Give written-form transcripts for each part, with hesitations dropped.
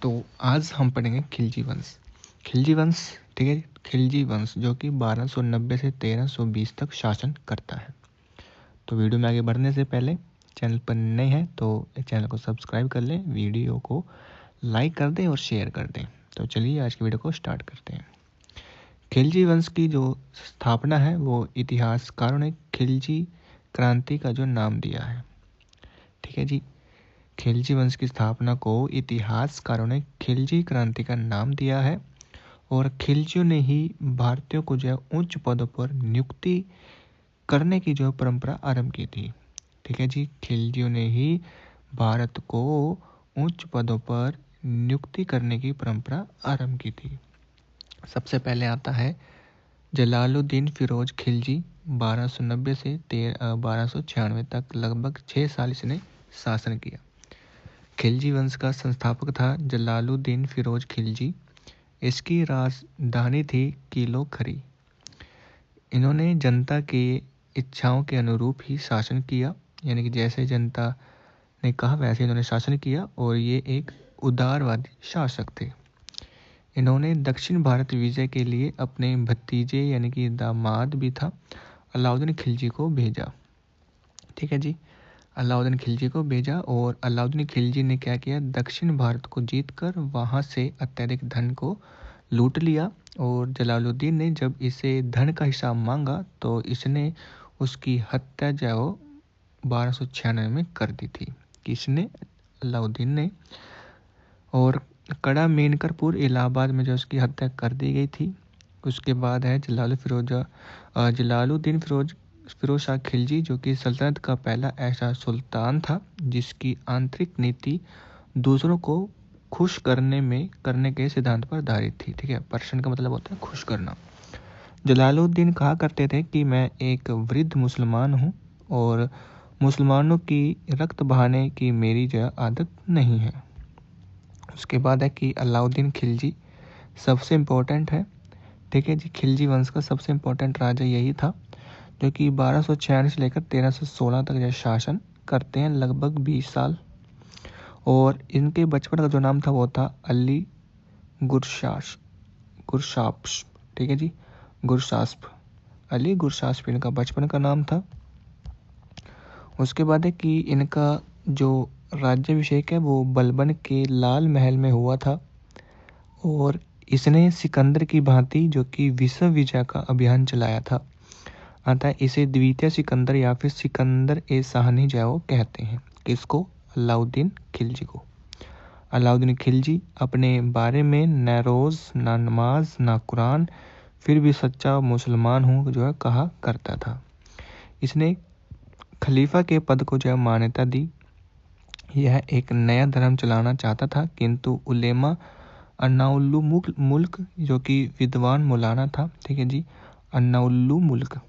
तो आज हम पढ़ेंगे खिलजी वंश। खिलजी वंश, ठीक है, खिलजी वंश जो कि 1290 से 1320 तक शासन करता है। तो वीडियो में आगे बढ़ने से पहले चैनल पर नए हैं तो चैनल को सब्सक्राइब कर लें, वीडियो को लाइक कर दें और शेयर कर दें। तो चलिए आज की वीडियो को स्टार्ट करते हैं। खिलजी वंश की जो स्थापना है वो इतिहासकारों ने खिलजी क्रांति का जो नाम दिया है। ठीक है जी, खिलजी वंश की स्थापना को इतिहासकारों ने खिलजी क्रांति का नाम दिया है और खिलजियों ने ही भारतीयों को जो है उच्च पदों पर नियुक्ति करने की जो परंपरा आरंभ की थी। ठीक है जी, खिलजियों ने ही भारत को उच्च पदों पर नियुक्ति करने की परंपरा आरंभ की थी। सबसे पहले आता है जलालुद्दीन फिरोज खिलजी। 1290 से 1296 तक लगभग 6 साल इसने शासन किया। खिलजी वंश का संस्थापक था जलालुद्दीन फिरोज खिलजी। इसकी राजधानी थी किलो खरी। इन्होंने जनता की इच्छाओं के अनुरूप ही शासन किया, यानी कि जैसे जनता ने कहा वैसे इन्होंने शासन किया और ये एक उदारवादी शासक थे। इन्होंने दक्षिण भारत विजय के लिए अपने भतीजे यानी कि दामाद भी था अलाउद्दीन खिलजी को भेजा। ठीक है जी, अलाउद्दीन खिलजी को भेजा और अलाउद्दीन खिलजी ने क्या किया, दक्षिण भारत को जीतकर वहां से अत्यधिक धन को लूट लिया। और जलालुद्दीन ने जब इसे धन का हिसाब मांगा तो इसने उसकी हत्या जो 1296 में कर दी थी। किसने? अलाउद्दीन ने। और कड़ा मेनकरपुर इलाहाबाद में जो उसकी हत्या कर दी गई थी। उसके बाद है जलालुद्दीन फिरोज शाह खिलजी, जो कि सल्तनत का पहला ऐसा सुल्तान था जिसकी आंतरिक नीति दूसरों को खुश करने के सिद्धांत पर आधारित थी। ठीक है, पर्शन का मतलब होता है खुश करना। जलालुद्दीन कहा करते थे कि मैं एक वृद्ध मुसलमान हूँ और मुसलमानों की रक्त बहाने की मेरी जो आदत नहीं है। उसके बाद है कि अलाउद्दीन खिलजी सबसे इम्पोर्टेंट है। ठीक है जी, खिलजी वंश का सबसे इम्पोर्टेंट राजा यही था जो कि 1296 से लेकर 1316 तक जो शासन करते हैं, लगभग 20 साल। और इनके बचपन का जो नाम था वो था अली गुरशास्प। ठीक है जी, गुरशास्प, अली गुरशास्प इनका बचपन का नाम था। उसके बाद है कि इनका जो राज्याभिषेक है वो बलबन के लाल महल में हुआ था और इसने सिकंदर की भांति जो कि विश्व विजय का अभियान चलाया था, अतः इसे द्वितीय सिकंदर या फिर सिकंदर ए शाहनी जो कहते हैं। किसको? अलाउद्दीन खिलजी को। अलाउद्दीन खिलजी अपने बारे में न रोज़ ना नमाज ना कुरान, फिर भी सच्चा मुसलमान हूँ जो है कहा करता था। इसने खलीफा के पद को जो मान्यता दी। यह एक नया धर्म चलाना चाहता था, किंतु उलेमा अन्नाउल्लू मुल्क जो कि विद्वान मौलाना था, ठीक है जी, अन्नाउल्लू मुल्क,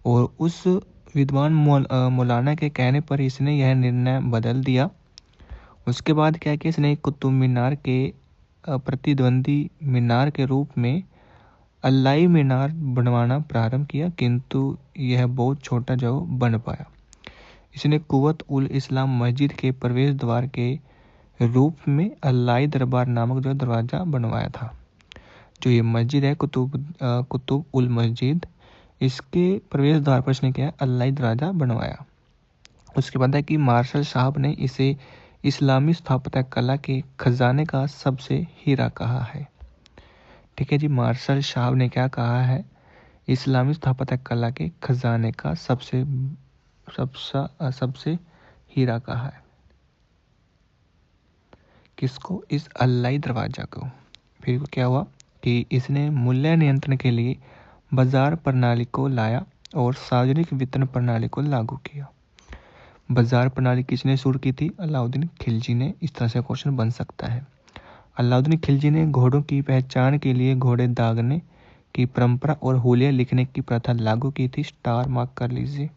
और उस विद्वान मौलाना के कहने पर इसने यह निर्णय बदल दिया। उसके बाद क्या किया, इसने कुतुब मीनार के प्रतिद्वंदी मीनार के रूप में अल्लाई मीनार बनवाना प्रारंभ किया, किंतु यह बहुत छोटा जो बन पाया। इसने कुवत उल इस्लाम मस्जिद के प्रवेश द्वार के रूप में अल्लाई दरबार नामक जो दरवाज़ा बनवाया था। जो ये मस्जिद है कुतुब उल मस्जिद, इसके प्रवेश द्वार पर इसने क्या अल्लाई दरवाज़ा बनवाया। उसके बाद है कि मार्शल साहब ने इसे इस्लामी स्थापत्य कला के खजाने का सबसे हीरा कहा है। ठीक है जी, मार्शल साहब ने क्या कहा है? इस्लामी स्थापत्य कला के खजाने का सबसे हीरा कहा है। किसको? इस अल्लाई दरवाजा को। फिर क्या हुआ कि इसने मूल्य नियंत्रण के लिए बाजार प्रणाली को लाया और सार्वजनिक वितरण प्रणाली को लागू किया। बाजार प्रणाली किसने शुरू की थी? अलाउद्दीन खिलजी ने। इस तरह से क्वेश्चन बन सकता है। अलाउद्दीन खिलजी ने घोड़ों की पहचान के लिए घोड़े दागने की परंपरा और हुलिया लिखने की प्रथा लागू की थी। स्टार मार्क कर लीजिए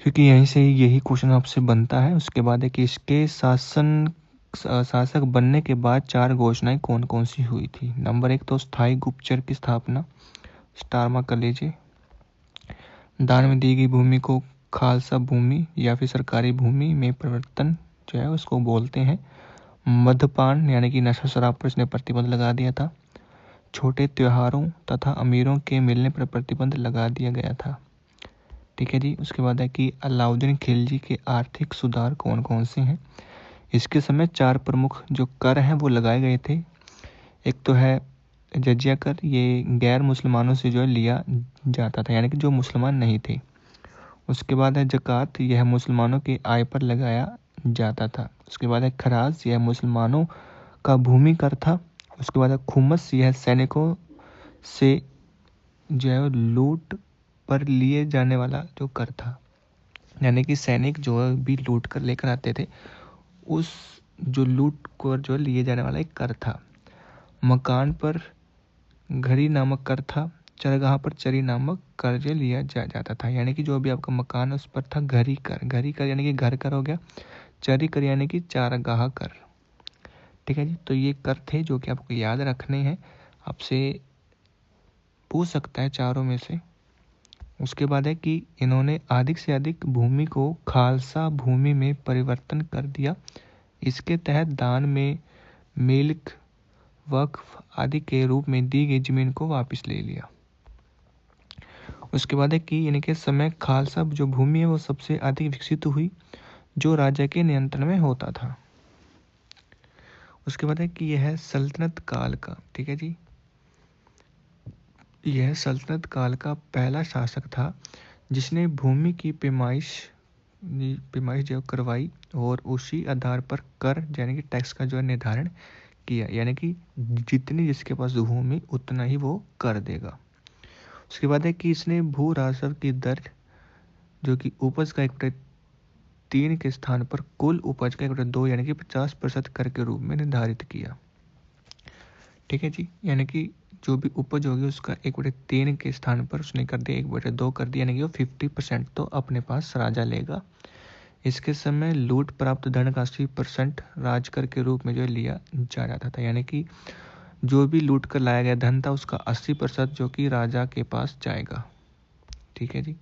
क्योंकि यहीं से यही क्वेश्चन आपसे बनता है। उसके बाद है कि इसके शासक बनने के बाद 4 घोषणाएं कौन कौन सी हुई थी। नंबर 1 तो स्थायी गुप्तचर की स्थापना, स्टार मार्क कर लीजिए। दान में दी गई भूमि को खालसा भूमि या फिर सरकारी भूमि में परिवर्तन जो है उसको बोलते हैं। मद्यपान यानी कि नशा शराब पर इसने प्रतिबंध लगा दिया था। छोटे त्योहारों तथा अमीरों के मिलने पर प्रतिबंध लगा दिया गया था। ठीक है जी। उसके बाद है कि अलाउद्दीन खिलजी के आर्थिक सुधार कौन कौन से हैं। इसके समय 4 प्रमुख जो कर हैं वो लगाए गए थे। एक तो है जजिया कर, ये गैर मुसलमानों से जो है लिया जाता था, यानी कि जो मुसलमान नहीं थे। उसके बाद है ज़कात, यह मुसलमानों की आय पर लगाया जाता था। उसके बाद है खराज, यह मुसलमानों का भूमि कर था। उसके बाद है खुमस, यह सैनिकों से जो है लूट पर लिए जाने वाला जो कर था, यानी कि सैनिक जो भी लूट कर लेकर आते थे उस जो लूट को जो लिए जाने वाला एक कर था। मकान पर घड़ी नामक कर था। चरगाह पर चरी नामक कर जो लिया जाता था, यानी कि जो भी आपका मकान उस पर था घड़ी कर। घड़ी कर यानी कि घर कर हो गया। चरी कर यानी कि चारगाह कर। ठीक है जी। तो ये कर थे जो कि आपको याद रखने हैं, आपसे पूछ सकता है चारों में से। उसके बाद है कि इन्होंने अधिक से अधिक भूमि को खालसा भूमि में परिवर्तन कर दिया। इसके तहत दान में मिल्क, वक्फ आदि के रूप में दी गई जमीन को वापस ले लिया। उसके बाद है कि इनके समय खालसा जो भूमि है वो सबसे अधिक विकसित हुई, जो राजा के नियंत्रण में होता था। उसके बाद है कि यह सल्तनत काल का, ठीक है जी, यह सल्तनत काल का पहला शासक था जिसने भूमि की पैमाइश जो करवाई और उसी आधार पर कर यानी कि टैक्स का जो है निर्धारण किया, यानी कि जितनी जिसके पास भूमि उतना ही वो कर देगा। उसके बाद है कि इसने भू राजस्व की दर जो कि उपज का 1/3 के स्थान पर कुल उपज का 1/2 यानी कि 50% कर के रूप में निर्धारित किया। ठीक है जी। यानी कि जो भी उपज होगी उसका 1/3 के स्थान पर उसने कर दिया 1/2 कर दिया, यानी कि वो 50% तो अपने पास राजा लेगा। इसके समय लूट प्राप्त धन का 80% राजकर के रूप में जो लिया जा जाता था, यानी कि जो भी लूट कर लाया गया धन था उसका 80% जो कि राजा के पास जाएगा। ठीक है जी।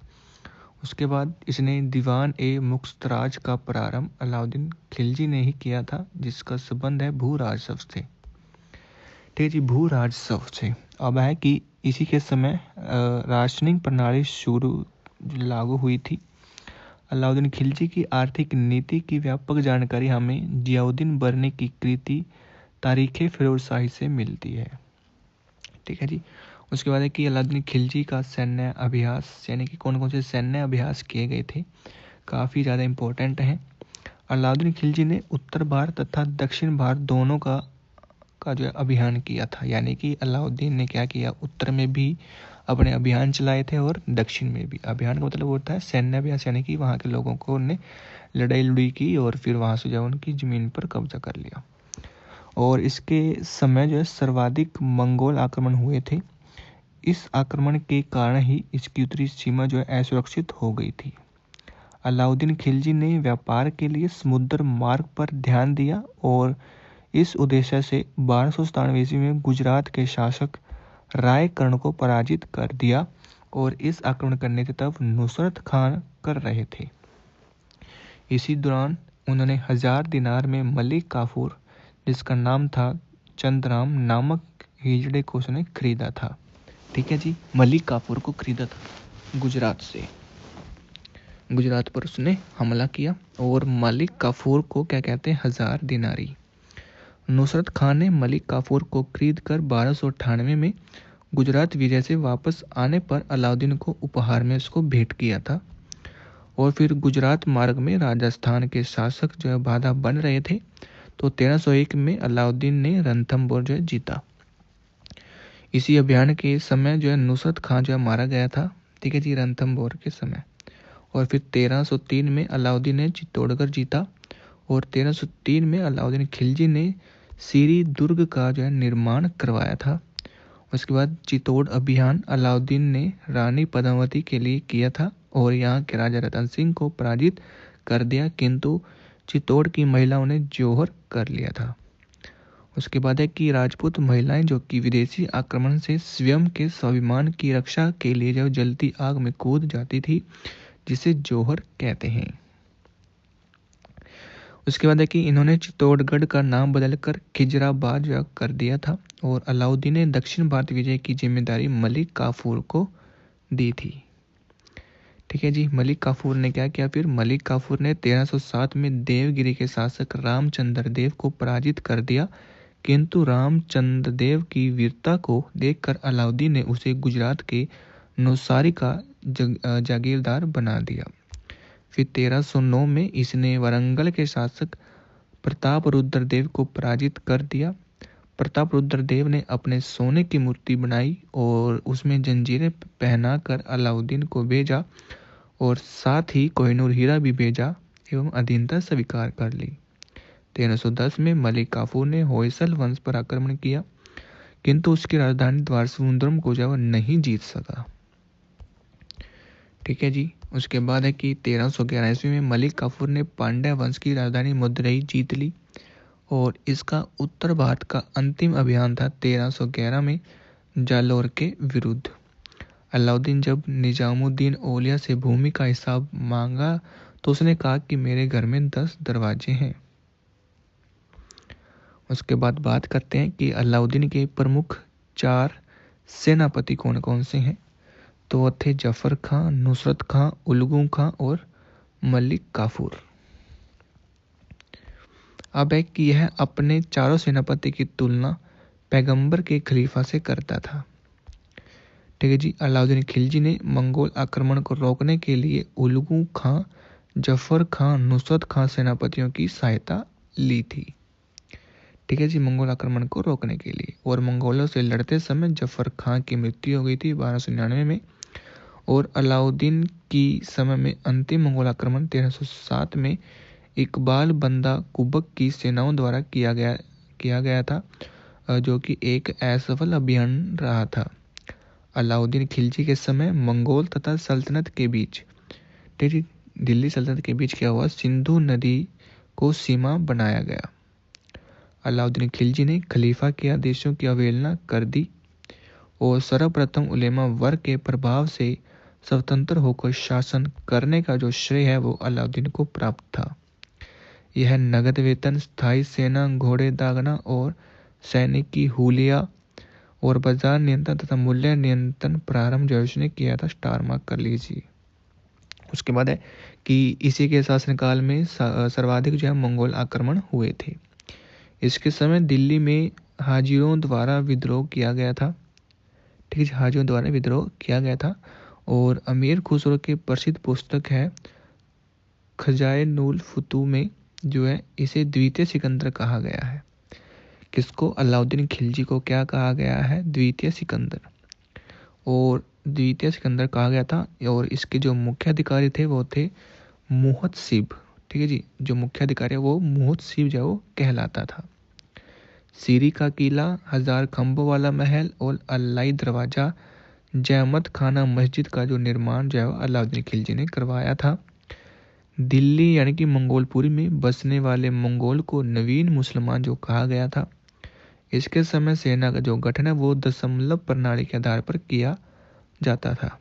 उसके बाद इसने दीवान ए मुख्तराज का प्रारंभ अलाउद्दीन खिलजी ने ही किया था, जिसका संबंध है भू राजस्व से। ठीक है जी। भू राजस्व से अब है कि इसी के समय राशनिंग प्रणाली शुरू लागू हुई थी। अलाउद्दीन खिलजी की आर्थिक नीति की व्यापक जानकारी हमें जियाउद्दीन बरनी की कृति तारीख़ फिरोजशाही से मिलती है। ठीक है जी। उसके बाद है कि अलाउद्दीन खिलजी का सैन्य अभ्यास, यानी कि कौन कौन से सैन्य अभ्यास किए गए थे, काफ़ी ज़्यादा इम्पोर्टेंट हैं। अलाउद्दीन खिलजी ने उत्तर भारत तथा दक्षिण भारत दोनों का जो अभियान किया था, यानी कि अलाउद्दीन ने क्या किया, उत्तर में भी अपने अभियान चलाए थे और दक्षिण में भी। अभियान का मतलब होता है सैन्य अभ्यास, यानी कि वहाँ के लोगों को उन्हें लड़ाई की और फिर वहाँ से जो उनकी ज़मीन पर कब्जा कर लिया। और इसके समय जो है सर्वाधिक मंगोल आक्रमण हुए थे। इस आक्रमण के कारण ही इसकी उत्तरी सीमा जो है असुरक्षित हो गई थी। अलाउद्दीन खिलजी ने व्यापार के लिए समुद्र मार्ग पर ध्यान दिया और इस उद्देश्य से 1297 ईस्वी में गुजरात के शासक राय कर्ण को पराजित कर दिया और इस आक्रमण करने की तब नुसरत खान कर रहे थे। इसी दौरान उन्होंने 1000 दिनार में मलिक काफूर, जिसका नाम था चंद्राम नामक हिजड़े को उसने खरीदा था। ठीक है जी। मलिक काफूर को खरीदा था गुजरात से। गुजरात पर उसने हमला किया और मलिक काफूर को क्या कहते हैं, 1000 दिनारी। नुसरत खान ने मलिक काफूर को खरीद कर 1298 में गुजरात विजय से वापस आने पर अलाउद्दीन को उपहार में उसको भेंट किया था। और फिर गुजरात मार्ग में राजस्थान के शासक जो है बाधा बन रहे थे, तो 1301 में अलाउद्दीन ने रणथंभौर जो है जीता। इसी अभियान के समय जो है नुसरत खान जो है मारा गया था। ठीक है जी। रणथंभौर के समय। और फिर 1303 में अलाउद्दीन ने चित्तौड़गढ़ जीता और 1303 में अलाउद्दीन खिलजी ने सीरी दुर्ग का जो है निर्माण करवाया था। उसके बाद चित्तौड़ अभियान अलाउद्दीन ने रानी पद्मावती के लिए किया था और यहाँ के राजा रतन सिंह को पराजित कर दिया, किंतु चित्तौड़ की महिलाओं ने जोहर कर लिया था। उसके बाद है कि राजपूत महिलाएं जो कि विदेशी आक्रमण से स्वयं के स्वाभिमान की रक्षा के लिए जब जलती आग में कूद जाती थी, जिसे जोहर कहते हैं। उसके बाद है कि इन्होंने चित्तौड़गढ़ का नाम बदलकर खिजराबाद कर दिया था और अलाउद्दीन ने दक्षिण भारत विजय की जिम्मेदारी मलिक काफूर को दी थी। ठीक है जी, मलिक काफूर ने क्या किया फिर? मलिक काफूर ने 1307 में देवगिरी के शासक रामचंद्र देव को पराजित कर दिया, किंतु रामचंद्र देव की वीरता को देखकर अलाउद्दीन ने उसे गुजरात के नौसारी का जागीरदार बना दिया। फिर 1309 में इसने वरंगल के शासक प्रतापरुद्र देव को पराजित कर दिया। प्रतापरुद्र देव ने अपने सोने की मूर्ति बनाई और उसमें जंजीरें पहनाकर अलाउद्दीन को भेजा और साथ ही कोहिनूर हीरा भी भेजा एवं अधीनता स्वीकार कर ली। 1310 में मलिक काफूर ने होयसल वंश पर आक्रमण किया, किंतु उसकी राजधानी द्वारसमुद्रम को जब नहीं जीत सका। ठीक है जी, उसके बाद है कि 1311 ईस्वी में मलिक काफूर ने पांड्या वंश की राजधानी मदुरई जीत ली और इसका उत्तर भारत का अंतिम अभियान था 1311 में जालौर के विरुद्ध। अलाउद्दीन जब निजामुद्दीन औलिया से भूमि का हिसाब मांगा तो उसने कहा कि मेरे घर में 10 दरवाजे हैं। उसके बाद बात करते हैं कि अलाउद्दीन के प्रमुख 4 सेनापति कौन कौन से हैं। तो वो थे जफर खां, नुसरत खां, उलगू खां और मलिक काफूर। अब है कि यह अपने चारों सेनापति की तुलना पैगंबर के खलीफा से करता था। ठीक है जी, अलाउद्दीन खिलजी ने मंगोल आक्रमण को रोकने के लिए उलगू खां, जफर खां, नुसरत खां सेनापतियों की सहायता ली थी। ठीक है जी, मंगोल आक्रमण को रोकने के लिए। और मंगोलों से लड़ते समय जफर खां की मृत्यु हो गई थी 1299 में और अलाउद्दीन की समय में अंतिम मंगोल आक्रमण 1307 में इकबाल बंदा कुबक की सेनाओं द्वारा किया गया था, जो कि एक असफल अभियान रहा था। अलाउद्दीन खिलजी के समय मंगोल तथा सल्तनत के बीच, दिल्ली सल्तनत के बीच क्या हुआ? सिंधु नदी को सीमा बनाया गया। अलाउद्दीन खिलजी ने खलीफा के आदेशों की अवहेलना कर दी और सर्वप्रथम उलेमा वर्ग के प्रभाव से स्वतंत्र होकर शासन करने का जो श्रेय है वो अलाउद्दीन को प्राप्त था। यह नगद वेतन, स्थायी सेना, घोड़े दागना और सैनिक की हुलिया और बाजार नियंत्रण तथा मूल्य नियंत्रण प्रारंभ जॉर्ज ने किया था। स्टार मार्क कर लीजिए। उसके बाद है कि इसी के शासनकाल में सर्वाधिक जो है मंगोल आक्रमण हुए थे। इसके समय दिल्ली में हाजिरों द्वारा विद्रोह किया गया था। ठीक है, हाजिरों द्वारा विद्रोह किया गया था और अमीर खुसरो की प्रसिद्ध पुस्तक है खजाए-नुल फुतूह में जो है इसे द्वितीय सिकंदर कहा गया है। किसको? अलाउद्दीन खिलजी को क्या कहा गया है? द्वितीय सिकंदर। और द्वितीय सिकंदर कहा गया था और इसके जो मुख्य अधिकारी थे वो थे मुहतसिब। ठीक है जी, जो मुख्य अधिकारी है वो मुहतसिब जो वो कहलाता था। सीरी का किला, 1000 खंभों वाला महल और अल्लाई दरवाजा, जहमत खाना मस्जिद का जो निर्माण जो है अलाउद्दीन खिलजी ने करवाया था। दिल्ली यानी कि मंगोलपुरी में बसने वाले मंगोल को नवीन मुसलमान जो कहा गया था। इसके समय सेना का जो गठन है वो दशमलव प्रणाली के आधार पर किया जाता था।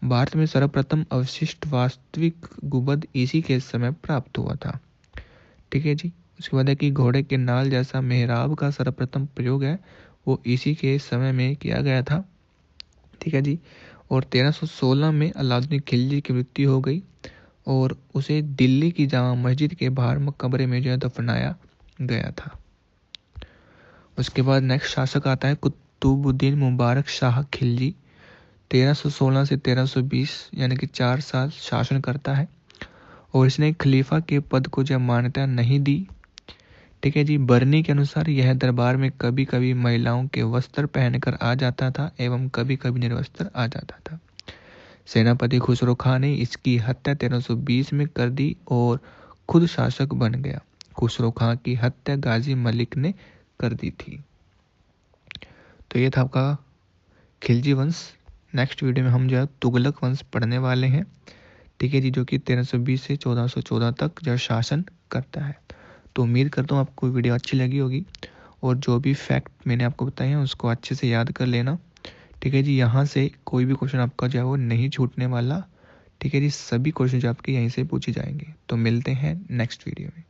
भारत में सर्वप्रथम अवशिष्ट वास्तविक गुंबद इसी के समय प्राप्त हुआ था। ठीक है जी, उसके बाद है कि घोड़े के नाल जैसा मेहराब का सर्वप्रथम प्रयोग है वो इसी के समय में किया गया था। ठीक है जी, और 1316 में अलाउद्दीन खिलजी की मृत्यु हो गई और उसे दिल्ली की जामा मस्जिद के बाहर मकबरे में जो है दफनाया गया था। उसके बाद नेक्स्ट शासक आता है कुतुबुद्दीन मुबारक शाह खिलजी। 1316 से 1320 यानी कि 4 साल शासन करता है और इसने खलीफा के पद को जब मान्यता नहीं दी। ठीक है जी, बरनी के अनुसार यह दरबार में कभी कभी महिलाओं के वस्त्र पहनकर आ जाता था एवं कभी कभी निर्वस्त्र आ जाता था। सेनापति खुसरो खां ने इसकी हत्या 1320 में कर दी और खुद शासक बन गया। खुसरो खां की हत्या गाजी मलिक ने कर दी थी। तो ये था आपका खिलजी वंश। नेक्स्ट वीडियो में हम जो है तुगलक वंश पढ़ने वाले हैं। ठीक है जी, जो कि 1320 से 1414 तक जो शासन करता है। तो उम्मीद करता हूँ आपको वीडियो अच्छी लगी होगी और जो भी फैक्ट मैंने आपको बताए हैं उसको अच्छे से याद कर लेना। ठीक है जी, यहाँ से कोई भी क्वेश्चन आपका जो है वो नहीं छूटने वाला। ठीक है जी, सभी क्वेश्चन जो आपके यहीं से पूछे जाएंगे। तो मिलते हैं नेक्स्ट वीडियो में।